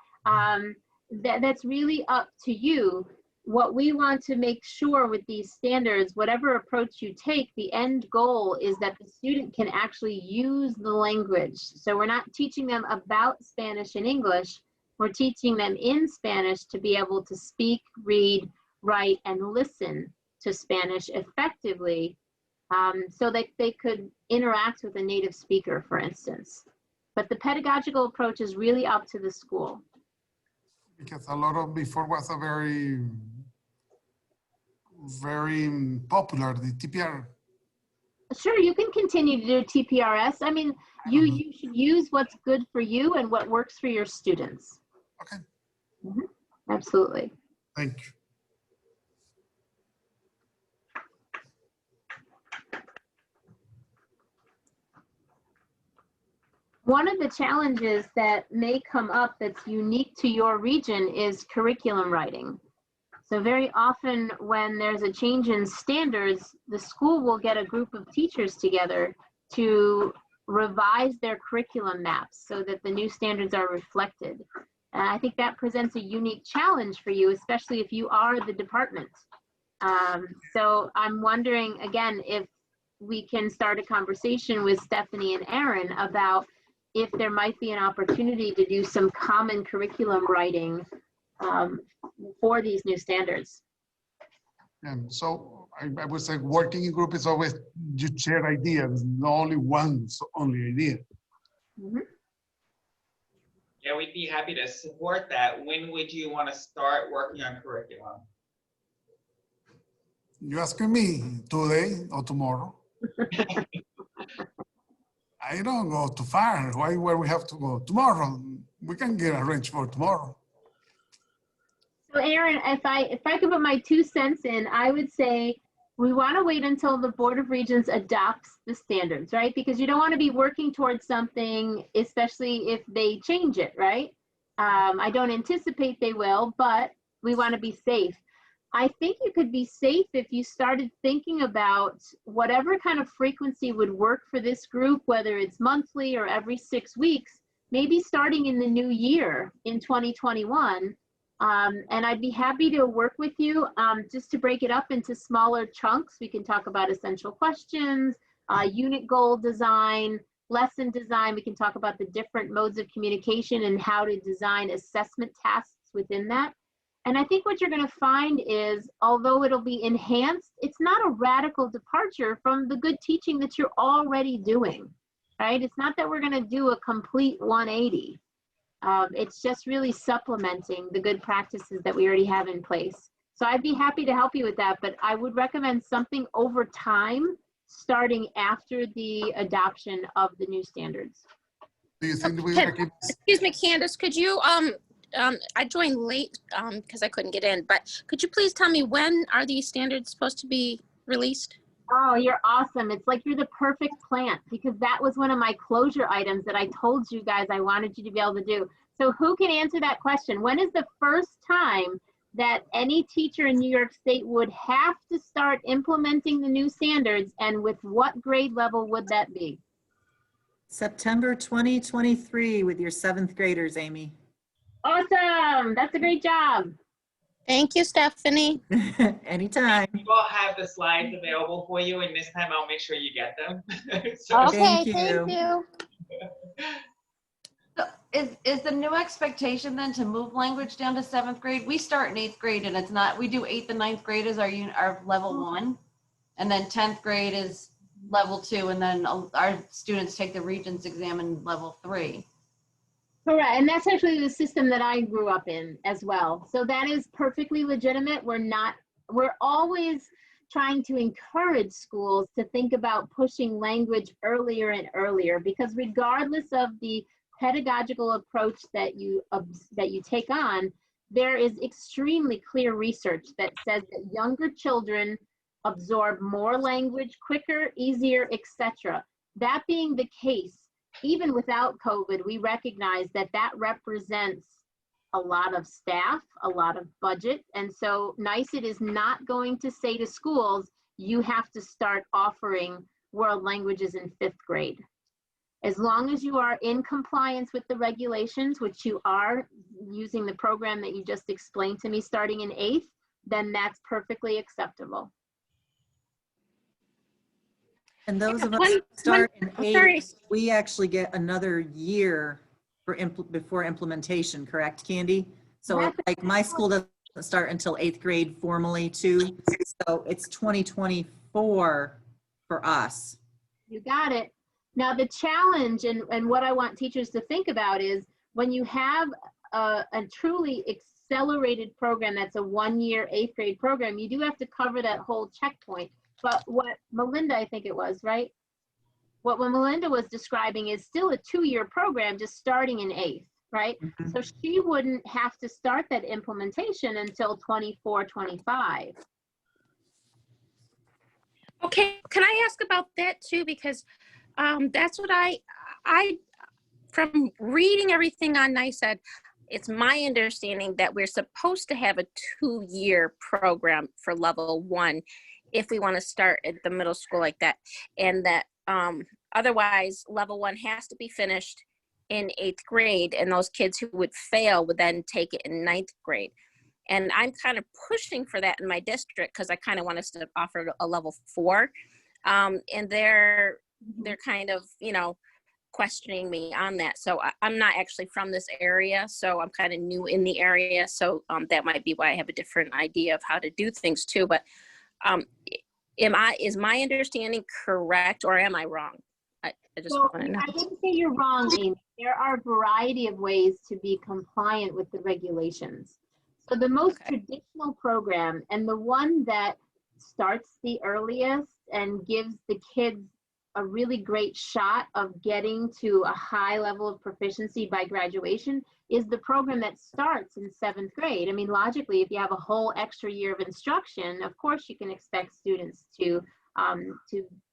That's really up to you. What we want to make sure with these standards, whatever approach you take, the end goal is that the student can actually use the language. So we're not teaching them about Spanish and English. We're teaching them in Spanish to be able to speak, read, write, and listen to Spanish effectively, so that they could interact with a native speaker, for instance. But the pedagogical approach is really up to the school. Because a lot of before was a very popular, the TPR. Sure, you can continue to do TPRS. I mean, you should use what's good for you and what works for your students. Okay. Absolutely. Thank you. One of the challenges that may come up that's unique to your region is curriculum writing. So very often when there's a change in standards, the school will get a group of teachers together to revise their curriculum maps so that the new standards are reflected. And I think that presents a unique challenge for you, especially if you are the department. So I'm wondering, again, if we can start a conversation with Stephanie and Aaron about if there might be an opportunity to do some common curriculum writing for these new standards. And so I would say working in group is always you share ideas, not only one's only idea. Yeah, we'd be happy to support that. When would you want to start working on curriculum? You asking me today or tomorrow? I don't go too far. Why where we have to go? Tomorrow. We can get arranged for tomorrow. So Aaron, if I could put my 2 cents in, I would say we want to wait until the Board of Regents adopts the standards, right? Because you don't want to be working towards something, especially if they change it, right? I don't anticipate they will, but we want to be safe. I think you could be safe if you started thinking about whatever kind of frequency would work for this group, whether it's monthly or every 6 weeks, maybe starting in the new year in 2021. And I'd be happy to work with you just to break it up into smaller chunks. We can talk about essential questions, unit goal design, lesson design. We can talk about the different modes of communication and how to design assessment tasks within that. And I think what you're going to find is, although it'll be enhanced, it's not a radical departure from the good teaching that you're already doing, right? It's not that we're going to do a complete 180. It's just really supplementing the good practices that we already have in place. So I'd be happy to help you with that, but I would recommend something over time, starting after the adoption of the new standards. Do you think we Excuse me, Candace, could you, I joined late because I couldn't get in, but could you please tell me when are these standards supposed to be released? Oh, you're awesome. It's like you're the perfect plant, because that was one of my closure items that I told you guys I wanted you to be able to do. So who can answer that question? When is the first time that any teacher in New York State would have to start implementing the new standards, and with what grade level would that be? September 2023 with your 7th graders, Amy. Awesome. That's a great job. Thank you, Stephanie. Anytime. We will have the slides available for you, and this time I'll make sure you get them. So- Okay, Thank you. thank you. So is the new expectation then to move language down to 7th grade? We start in 8th grade, and it's not, we do 8th and 9th grade as our level 1, and then 10th grade is level 2, and then our students take the Regents exam in level 3. Correct, and that's actually the system that I grew up in as well. So that is perfectly legitimate. We're always trying to encourage schools to think about pushing language earlier and earlier, because regardless of the pedagogical approach that you take on, there is extremely clear research that says that younger children absorb more language quicker, easier, etc. That being the case, even without COVID, we recognize that that represents a lot of staff, a lot of budget. And so NYSED is not going to say to schools, you have to start offering world languages in 5th grade. As long as you are in compliance with the regulations, which you are using the program that you just explained to me starting in 8th, then that's perfectly acceptable. And those of us When- who start in I'm sorry. 8th, we actually get another year for before implementation, correct, Candy? So That's like my school doesn't start until 8th grade formally too. So it's 2024 for us. You got it. Now the challenge and what I want teachers to think about is when you have a truly accelerated program that's a 1-year 8th grade program, you do have to cover that whole checkpoint. But what Melinda, I think it was, right? What Melinda was describing is still a 2-year program just starting in 8th, right? Mhm. So she wouldn't have to start that implementation until 24, 25. Okay, can I ask about that too? Because that's what I, from reading everything on NICEAD, it's my understanding that we're supposed to have a 2-year program for level 1 if we want to start at the middle school like that. And that otherwise level 1 has to be finished in 8th grade, and those kids who would fail would then take it in 9th grade. And I'm kind of pushing for that in my district because I kind of want us to offer a level 4. And they're kind of, you know, questioning me on that. So I'm not actually from this area, so I'm kind of new in the area. So that might be why I have a different idea of how to do things too. But is my understanding correct, or am I wrong? I just So want to know. I wouldn't say you're wrong, Amy. There are a variety of ways to be compliant with the regulations. So the most traditional program, and the one that starts the earliest and gives the kids a really great shot of getting to a high level of proficiency by graduation, is the program that starts in 7th grade. I mean, logically, if you have a whole extra year of instruction, of course you can expect students to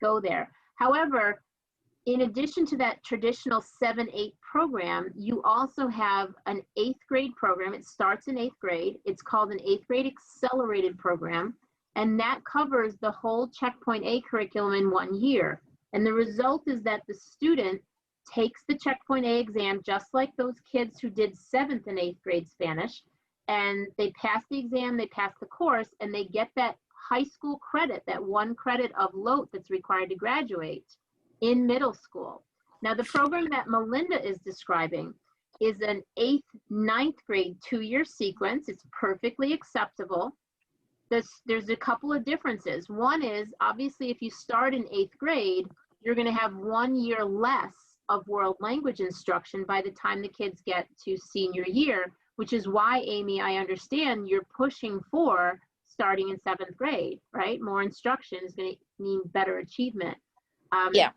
go there. However, in addition to that traditional 7-8 program, you also have an 8th grade program. It starts in 8th grade. It's called an 8th grade accelerated program, and that covers the whole Checkpoint A curriculum in 1 year. And the result is that the student takes the Checkpoint A exam just like those kids who did 7th and 8th grade Spanish, and they pass the exam, they pass the course, and they get that high school credit, that 1 credit of LOTE that's required to graduate in middle school. Now, the program that Melinda is describing is an 8th, 9th grade 2-year sequence. It's perfectly acceptable. There's a couple of differences. One is, obviously, if you start in 8th grade, you're going to have 1 year less of world language instruction by the time the kids get to senior year, which is why, Amy, I understand you're pushing for starting in 7th grade, right? More instruction is going to mean better achievement. Yeah.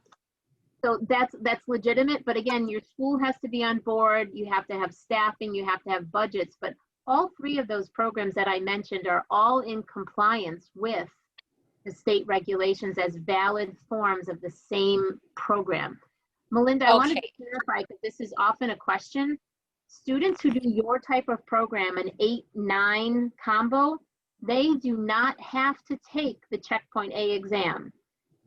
So that's legitimate, but again, your school has to be on board, you have to have staffing, you have to have budgets, but all 3 of those programs that I mentioned are all in compliance with the state regulations as valid forms of the same program. Melinda, I wanted to clarify, because this is often a question. Students who do your type of program, an 8-9 combo, they do not have to take the Checkpoint A exam.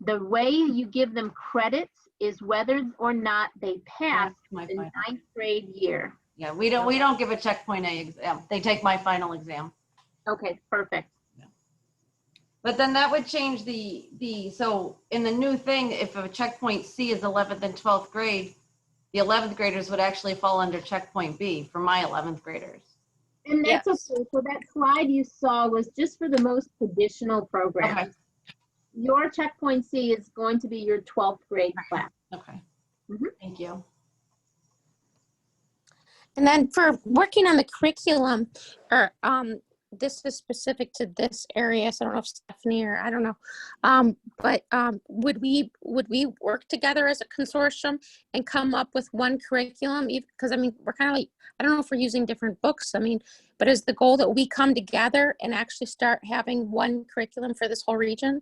The way you give them credits is whether or not they pass the 9th grade year. Yeah, we don't give a Checkpoint A exam. They take my final exam. Okay, perfect. But then that would change so in the new thing, if a Checkpoint C is 11th and 12th grade, the 11th graders would actually fall under Checkpoint B for my 11th graders. And that's Yes. okay. So that slide you saw was just for the most traditional programs. Okay. Your Checkpoint C is going to be your 12th grade class. Okay. Mhm. Thank you. And then for working on the curriculum, or this is specific to this area, so I don't know if Stephanie or I don't know, but would we work together as a consortium and come up with one curriculum? Because I mean, we're kind of like, I don't know if we're using different books. I mean, but is the goal that we come together and actually start having one curriculum for this whole region?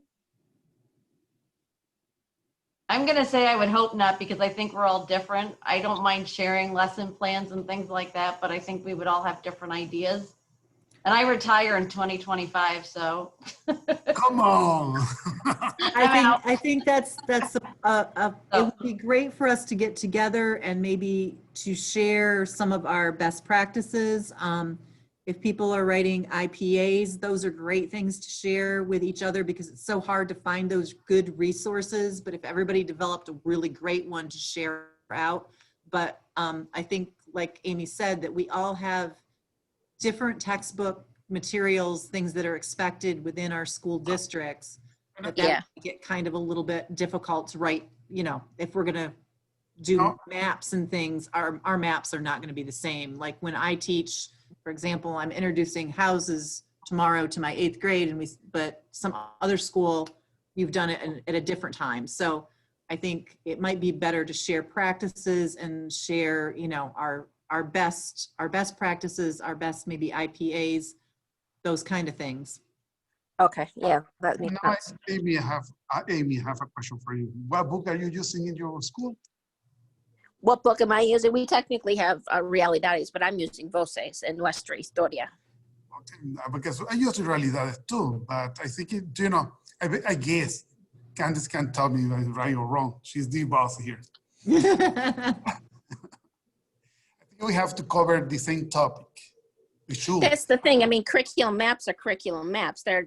I'm going to say I would hope not, because I think we're all different. I don't mind sharing lesson plans and things like that, but I think we would all have different ideas. And I retire in 2025, so. Come on. I think that's it So- would be great for us to get together and maybe to share some of our best practices. If people are writing IPAs, those are great things to share with each other because it's so hard to find those good resources. But if everybody developed a really great one to share out, but I think, like Amy said, that we all have different textbook materials, things that are expected within our school districts. But that Yeah. would get kind of a little bit difficult to write, you know, if we're gonna do No. maps and things, our maps are not gonna be the same. Like when I teach, for example, I'm introducing houses tomorrow to my 8th grade but some other school, you've done it at a different time. So I think it might be better to share practices and share, you know, our best practices, our best maybe IPAs, those kind of things. Okay, yeah, that makes Now, sense. Amy, I have a question for you. What book are you using in your school? What book am I using? We technically have Realidades, but I'm using Voces and Nuestra Historia. Okay, because I use Realidades too, but I think, you know, I guess Candace can tell me if I'm right or wrong. She's the boss here. I think we have to cover the same topic. We should. That's the thing. I mean, curriculum maps are curriculum maps. They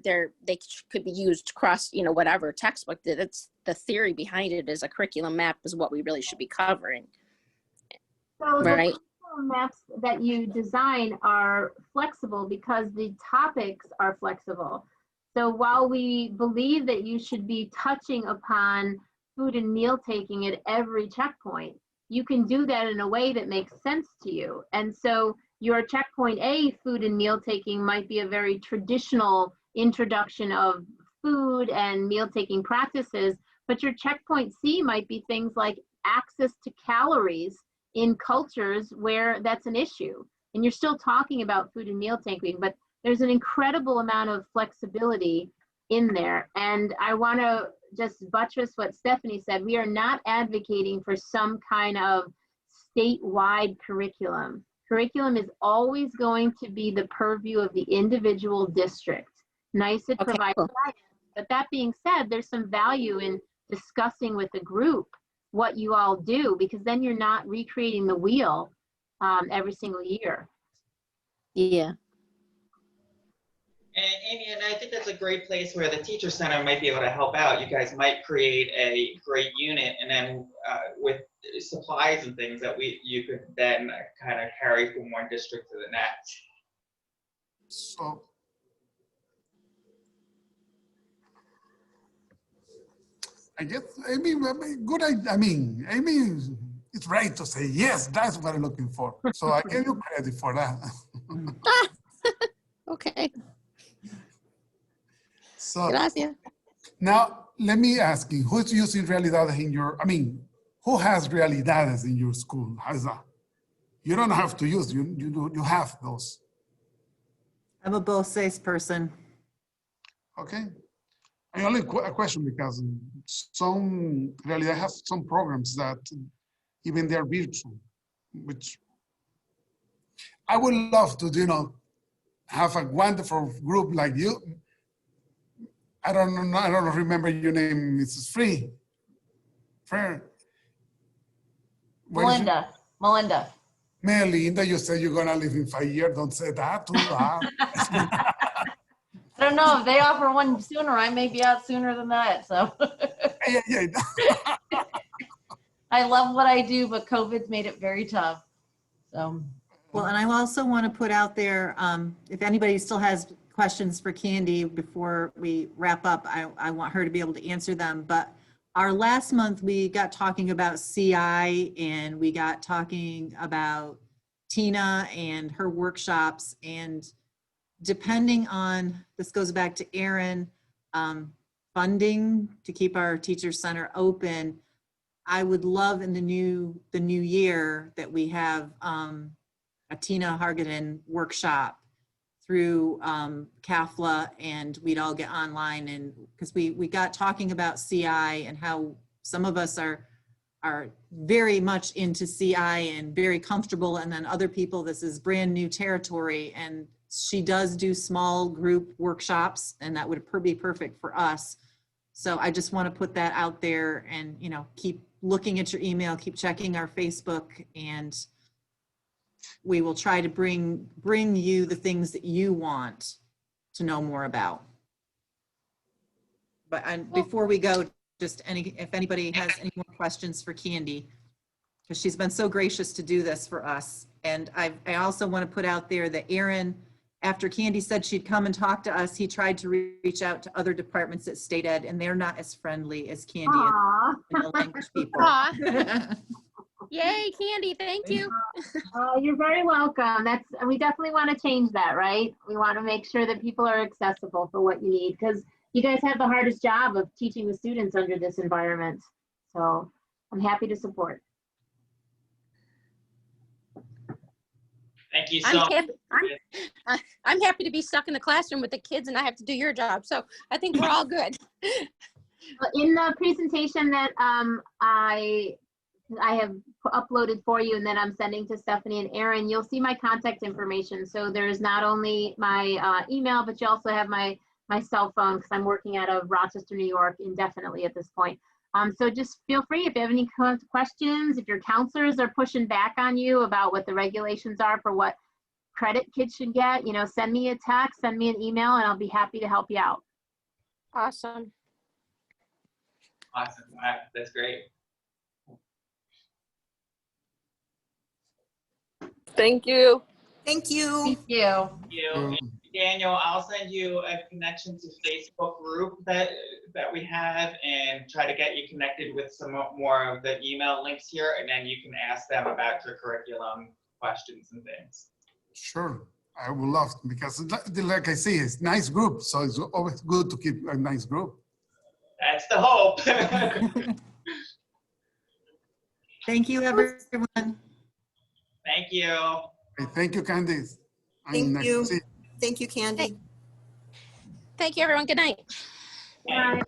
could be used across, you know, whatever textbook. That's the theory behind it. Is a curriculum map is what we really should be covering. So the Right. curriculum maps that you design are flexible because the topics are flexible. So while we believe that you should be touching upon food and meal taking at every checkpoint, you can do that in a way that makes sense to you. And so your checkpoint A, food and meal taking, might be a very traditional introduction of food and meal taking practices, but your checkpoint C might be things like access to calories in cultures where that's an issue. And you're still talking about food and meal taking, but there's an incredible amount of flexibility in there. And I want to just buttress what Stephanie said. We are not advocating for some kind of statewide curriculum. Curriculum is always going to be the purview of the individual district. Nice, it Okay, provides cool. guidance. But that being said, there's some value in discussing with the group what you all do, because then you're not recreating the wheel every single year. Yeah. And Amy, and I think that's a great place where the Teacher Center might be able to help out. You guys might create a great unit, and then with supplies and things that you could then kind of carry from one district to the next. So, I guess, Amy, Amy, it's right to say, yes, that's what I'm looking for. So I give you credit for that. Okay. So Gracias. now let me ask you, who's using Realidades in your, who has Realidades in your school? How's that? You don't have to use, you have those, I'm a Voces person. okay? I only a question because some Realidades have some programs that even they're virtual, which I would love to, have a wonderful group like you. I don't remember your name, Mrs. Fair. Melinda. Melinda, you said you're gonna live in 5 years. Don't say that too loud. I don't know, if they offer one sooner, I may be out sooner than that, so. Yeah. I love what I do, but COVID's made it very tough, so. Well, and I also want to put out there, if anybody still has questions for Candy before we wrap up, I want her to be able to answer them. But our last month, we got talking about CI and we got talking about Tina and her workshops. And depending on, this goes back to Erin, funding to keep our teacher center open, I would love in the new year that we have a Tina Hargaden workshop through CAFLA, and we'd all get online, and because we got talking about CI and how some of us are very much into CI and very comfortable, and then other people, this is brand new territory. And She does do small group workshops, and that would be perfect for us. So I just want to put that out there, and, you know, keep looking at your email, keep checking our Facebook, and we will try to bring you the things that you want to know more about. But before we go, just if anybody has any more questions for Candy, because she's been so gracious to do this for us. And I also want to put out there that Aaron, after Candy said she'd come and talk to us, he tried to reach out to other departments at State Ed, and they're not as friendly as Candy Aw. and the language people. Aw. Yay, Candy, thank you. Oh, you're very welcome. We definitely want to change that, right? We want to make sure that people are accessible for what you need, because you guys have the hardest job of teaching the students under this environment. So I'm happy to support. Thank you so much. I'm happy to be stuck in the classroom with the kids and I have to do your job. So I think we're all good. In the presentation that I have uploaded for you and then I'm sending to Stephanie and Aaron, you'll see my contact information. So there's not only my email, but you also have my cell phone, because I'm working out of Rochester, New York indefinitely at this point. So just feel free if you have any questions, if your counselors are pushing back on you about what the regulations are for what credit kids should get, you know, send me a text, send me an email, and I'll be happy to help you out. Awesome. Awesome. Wow, that's great. Thank you. Thank you. Thank you. Thank you. And Daniel, I'll send you a connection to Facebook group that we have and try to get you connected with some more of the email links here, and then you can ask them about your curriculum questions and things. Sure, I would love to, because like I say, it's a nice group, so it's always good to keep a nice group. That's the hope. Thank you, everyone. Thank you. Okay, thank you, Candace. And Thank nice you. to see Thank you, Candy. Thank you, everyone. Good night. Bye.